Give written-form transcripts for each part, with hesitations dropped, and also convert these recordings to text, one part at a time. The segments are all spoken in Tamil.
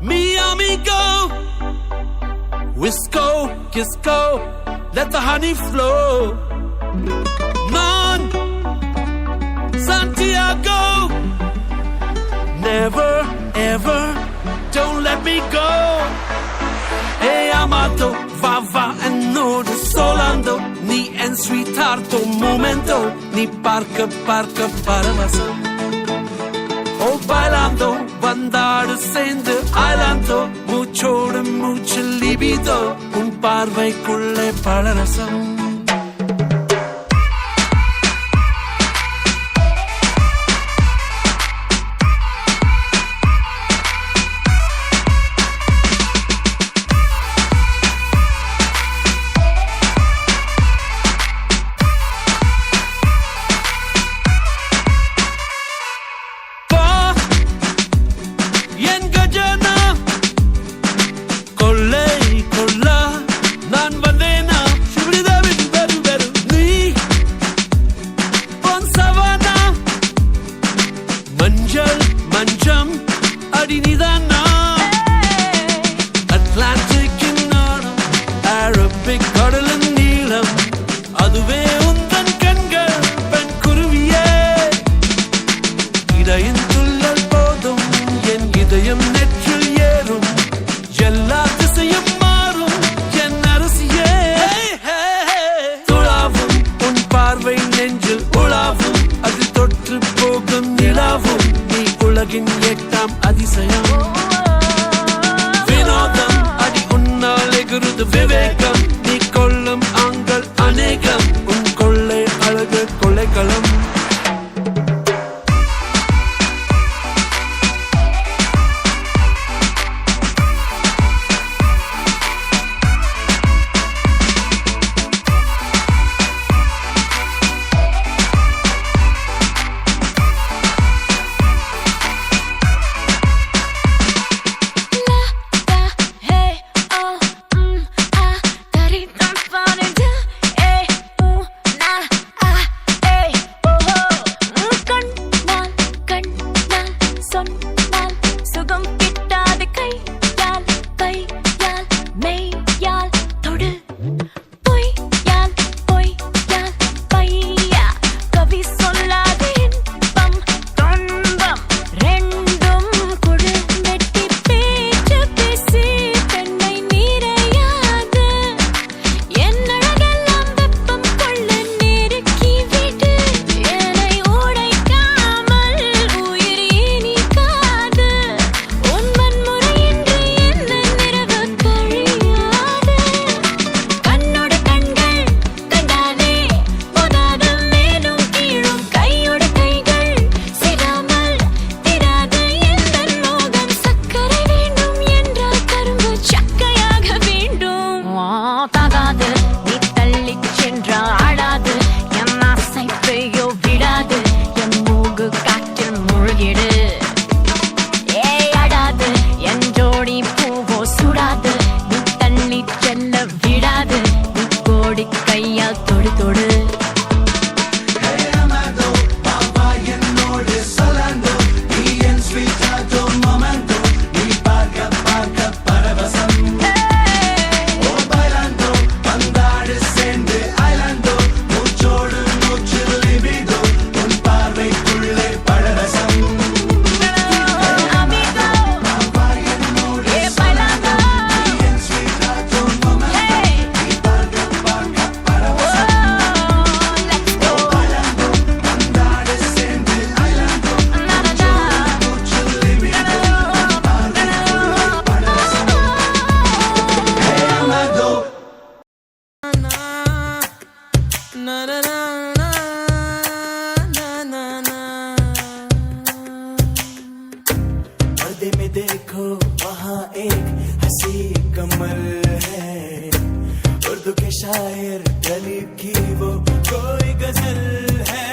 mi amigo, Wisco, Kisco, let the honey flow. Non, Santiago, never, ever, don't let me go. Hey, amato, va, va, and no, the solando, ni en sweethearto momento, ni parca, parca, paravasam. Oh, bailando, bandar சேர்ந்து ஆயிலாந்தோ மூச்சோடு மூச்சு லிபிதோ உன் பார்வைக்குள்ளே பலரசம். எட்டாம் அதிசயம் வினோதம் அடி உன்னால் எகுருது விவேகம் நீ கொள்ளும் ஆண்கள் அநேகம் உன் கொள்ளை அழகு கொள்ளைக்களம். देखो वहाँ एक हंसी कमल है, उर्दू के शायर गली की वो कोई गजल है।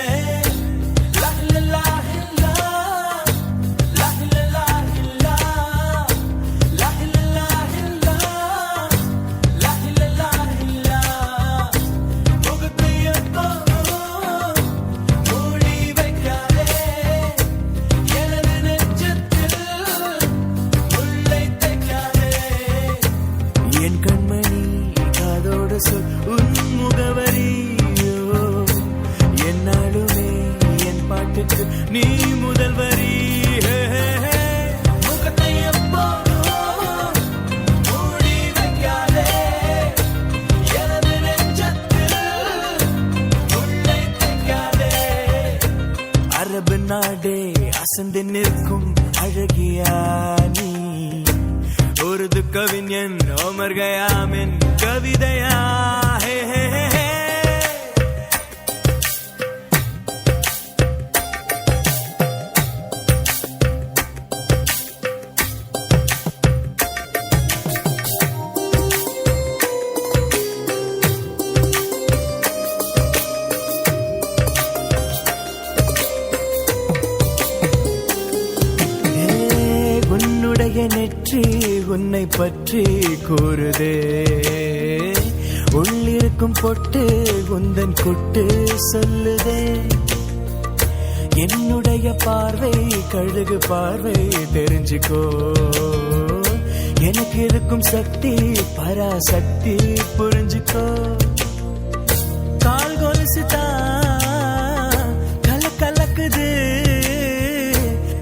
முன்னாடே அசந்து நிற்கும் அழகியா நீ உருது கவிஞன் ஓமர் கயாமின் கவிதையா ஹே ஹே ஹே நெற்றி உன்னை பற்றி கூறுதே உள்ளிருக்கும் பொட்டு உந்தன் கொட்டு சொல்லுதே என்னுடைய பார்வை கழுகு பார்வை தெரிஞ்சுக்கோ எனக்கு இருக்கும் சக்தி பராசக்தி புரிஞ்சுக்கோ கால் கொலுசுதான் கலக்குது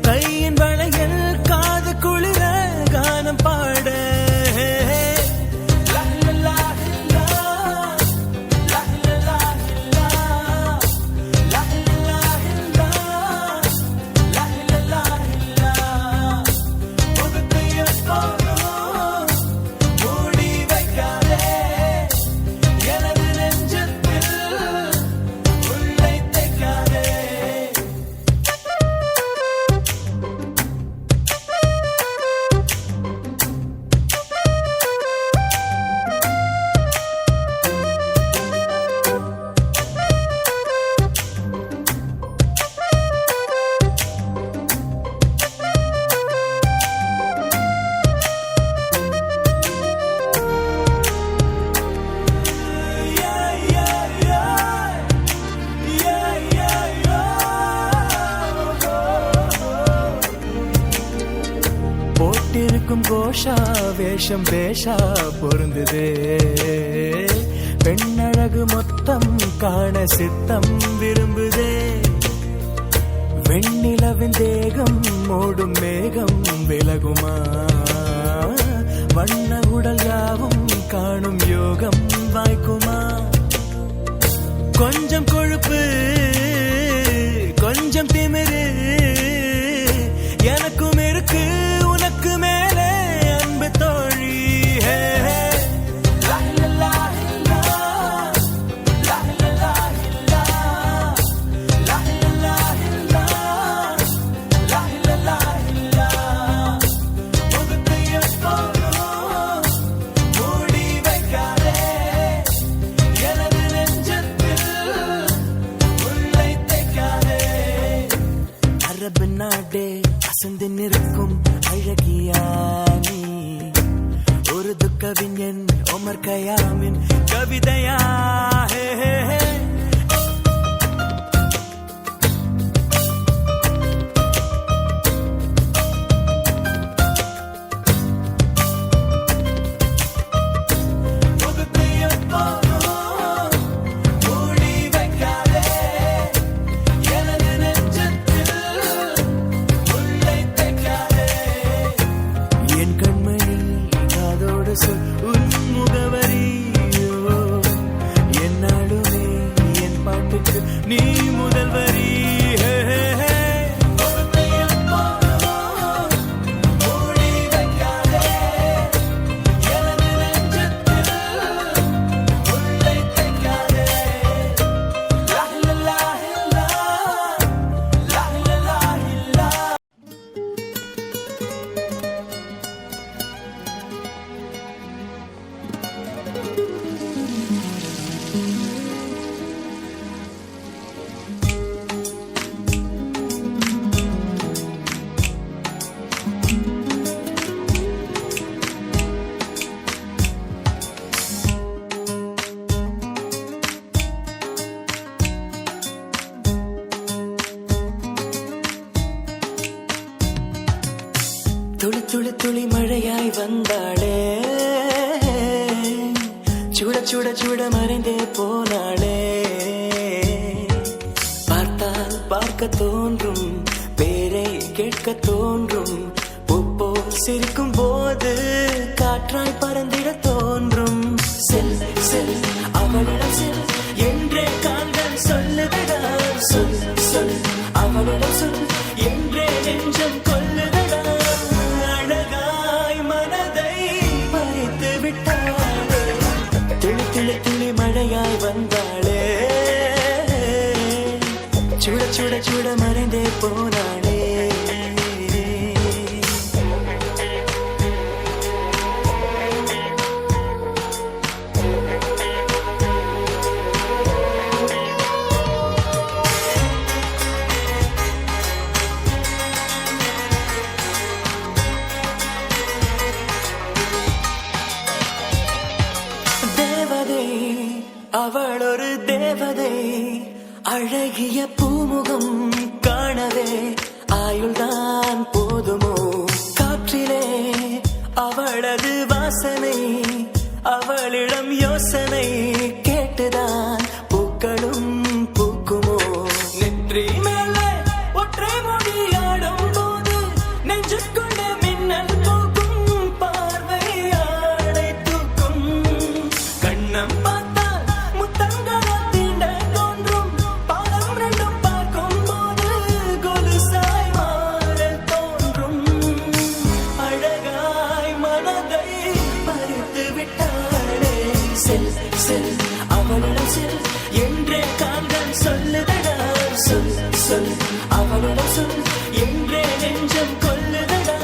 கையின் வளையல் காது குளிர கானம் பாட கோஷா வேஷம் பேஷா பொருந்ததே பெண்ணழகு மொத்தம் காண சித்தம் விரும்புதே வெண்ணிலவின் தேகம் மூடும் மேகம் விலகுமா வண்ண உடல் யாவும் காணும் யோகம் வாய்க்குமா கொஞ்சம் கொழுப்பு கொஞ்சம் திமிரு எனக்கும் இருக்கு உனக்கு மேலே அன்பு தோழி அரபு நாடே அசந்து நிற்கும் அழகியா நீ உருது கவிஞன் ஓமர் கயாமின் கவிதையா ஹே ஹே ஹே நீ முதல்வரி துளி துளி துளி மழையாய் வந்தாளே சுட சுட சுட மறைந்தே போனாளே பார்த்தால் பார்க்க தோன்றும் பேரை கேட்க தோன்றும் பூப்போ சிரிக்கும் போது காற்றாய் பறந்திட தோன்றும் செல் செல் அவளிடம் செல் என்றே கால்கள் சொல்லுவிடா சொல் சொல் அவளிடம் சொல் சுட சுட சுட மறைந்தே போனாளே. அவள் ஒரு தேவதை, அழகிய பூமுகம் காணவே ஆயுள்தான் போதுமோ. காற்றிலே அவளது வாசனை, அவளிடம் யோசனை கேட்டுதான் பூக்களும் பூக்குமோ. நெற்றி மேலே ஒற்றை மொழியாடும் போது நெஞ்சுக்குள்ள மின்னல் தூக்கும், பார்வையாடை தூக்கும். கண்ணம் அவளிடம் செல் என்றே கால்கள் சொல்லுதடா. சொல் சொல் அவளிடம் சொல் என்றே நெஞ்சம் கொல்லுதடா.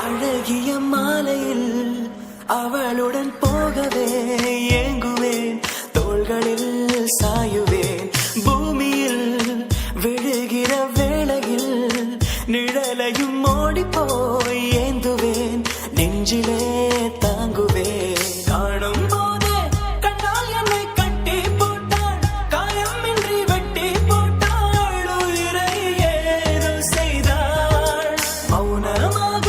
அழகிய மாலையில் அவளுடன் போகவே ஏங்குவேன், தோள்களில் சாயுவேன். பூமியில் விழுகிற வேளையில் நிழலையும் ஓடிப்போய் ஏந்துவேன், நெஞ்சிலே தாங்குவேன். காணும் போதே கண்ணால் என்னை கட்டி போட்டாள், காயமின்றி வெட்டி போட்டாள், உயிரை ஏதோ செய்தாள். மௌனமாக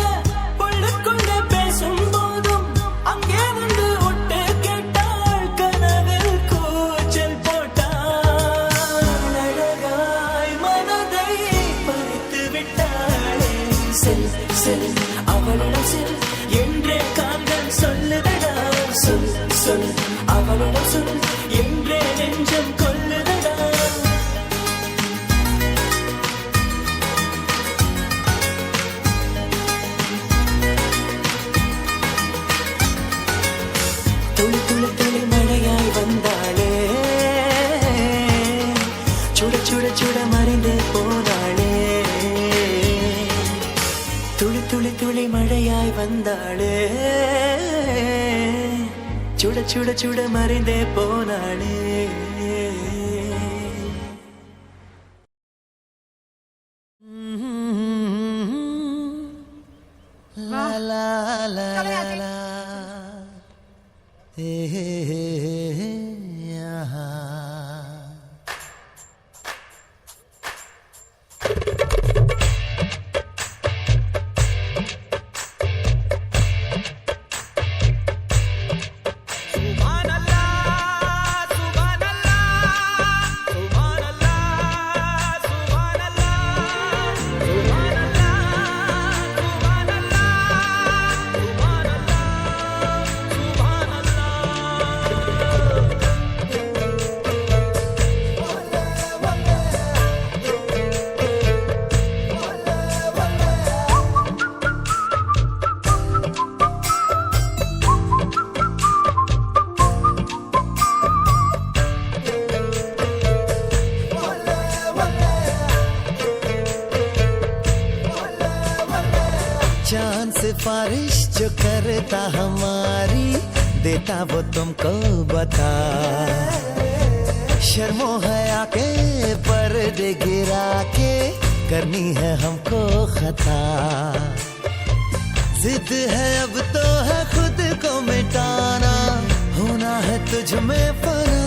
அவளிடம் செல் என்றே கால்கள் சொல்லுதடா. சொல் சொல் அவளிடம் சொல் என்றே நெஞ்சம் கொல்லுதடா. துளி துளி துளி மழையாய் வந்தாளே, சுட சுட சுட மறைந்து போனாளே. துளி துளி துளி மழையாய் வந்தாளே, சுட சுட சுட மறைந்தே போனாளே. லா லா லா லா सिफारिश जो करता हमारी देता वो तुमको बता. शर्मो हया के पर्दे गिरा के करनी है हमको खता. जिद है अब तो है खुद को मिटाना, होना है तुझ में फना.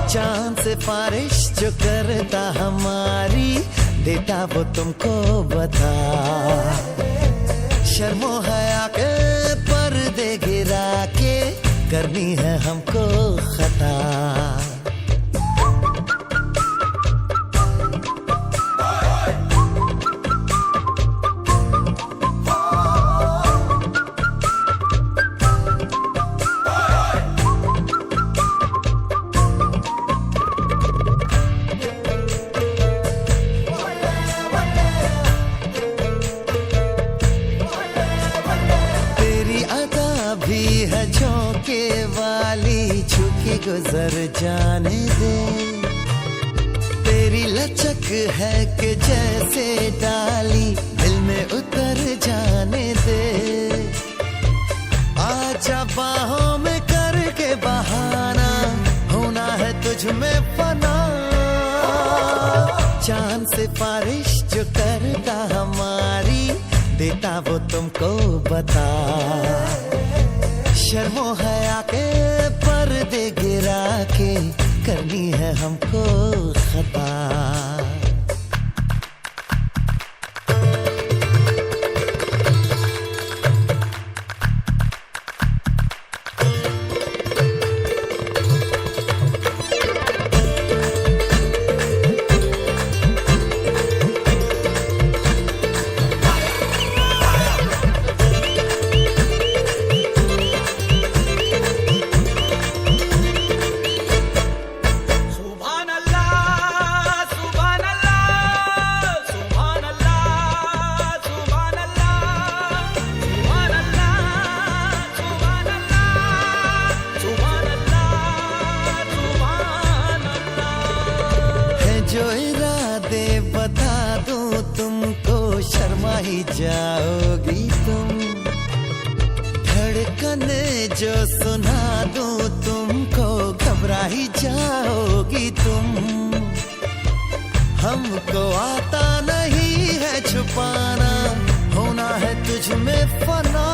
चांद सिफारिश जो करता हमारी देता वो तुमको बता. शर्मो हया के पर्दे गिरा के करनी है हमको खता. गुजर जाने दे। तेरी लचक है कि जैसे डाली दिल में उतर जाने दे। आजा बाहों में करके बहाना, होना है तुझ में फना। चांद से बारिश जो करता हमारी, देता वो तुमको बता। शर्मो हया के पर्दे गिरा के करनी है हमको खता। जो इरादे बता दूं तुमको, शर्मा ही जाओगी तुम। धड़कने जो सुना दूं तुमको, घबरा ही जाओगी तुम। हमको आता नहीं है छुपाना, होना है तुझ में फना।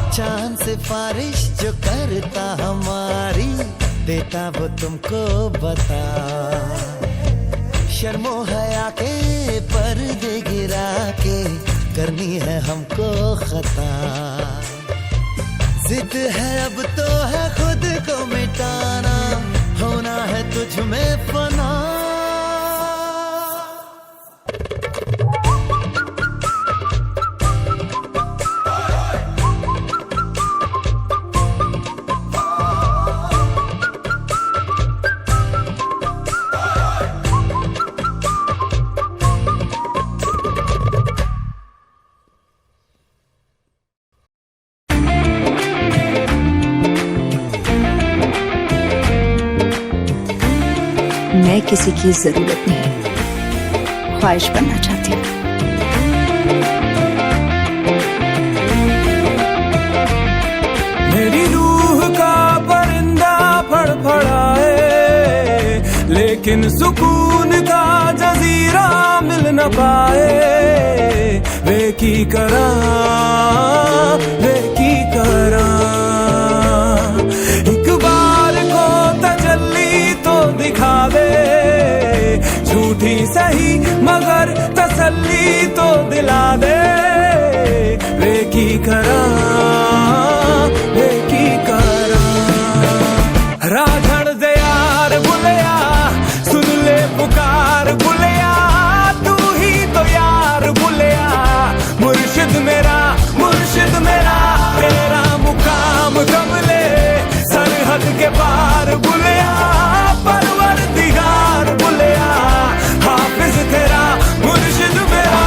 चांद से बारिश जो करता हमारी, देता वो तुमको बता। शर्मो हया के पर्दे गिरा के करनी है हमको खता। जिद है अब तो है खुद को मिटाना, होना है तुझ में फना। मैं किसी की जरूरत नहीं, ख्वाहिश बनना चाहती हूँ। मेरी रूह का परिंदा फड़फड़ाए, लेकिन सुकून का जजीरा मिल न पाए। वे की करा एक बार को तजल्ली तो दिखा दे। झूठी सही मगर तसल्ली तो दिला दे। वे की करा राधड़ दे यार बुलिया, सुन ले पुकार बुलिया। तू ही तो यार बुलिया, मुर्शिद मेरा तेरा मुकाम कमले सरहद के पार बुलिया। परवरदिगार बुलिया, हाफिज तेरा मुर्शिद मेरा।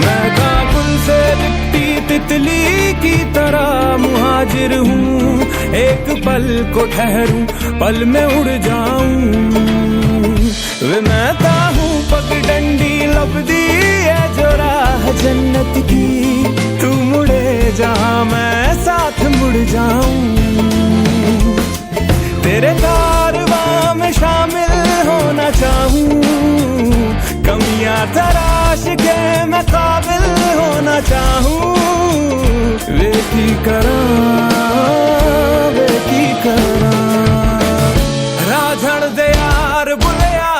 मैं काबुल से लिपटी तितली की तरह मुहाजिर हूँ। एक पल को ठहरूं, पल में उड़ जाऊं। वे मैं हूँ पगडंडी लबदी है जो राह जन्नत की। तू मुड़े जहाँ मैं साथ मुड़ जाऊं। तेरे कारवां में शामिल होना चाहूं। कमियां तराश के मैं काबिल होना चाहूं। वे की करा राझड़ दे यार बुलिया,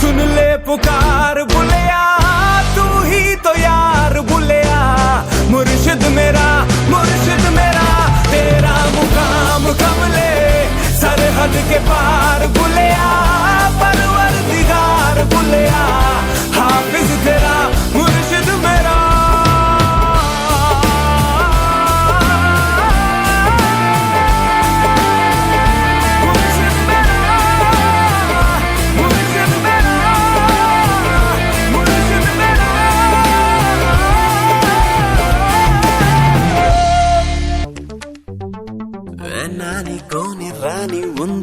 सुन ले पुकार बुलिया। तू ही तो यार बुलिया, मुर्शिद मेरा तेरा मुकाम कमले सरहद के पार बुलिया। परवरदिगार बुलिया, हाफिज तेरा मुर्शिद मेरा।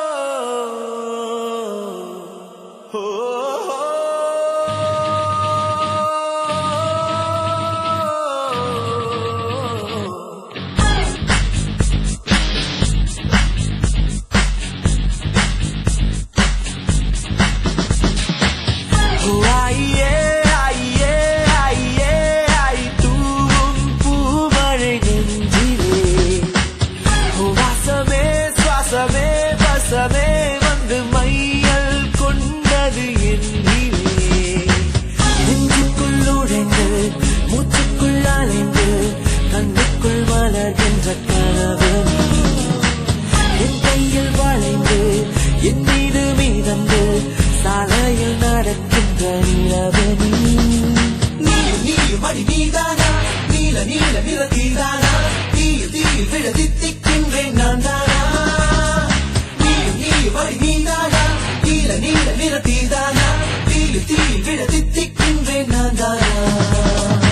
ஓ நிற தீதானா தீயில் விழ தித்திக்கின்றேன் நான் தானா நீ வழி நீதானா நீல நிற தீதானா தீயில் விழ தித்திக்கின்றேன் நான் தானா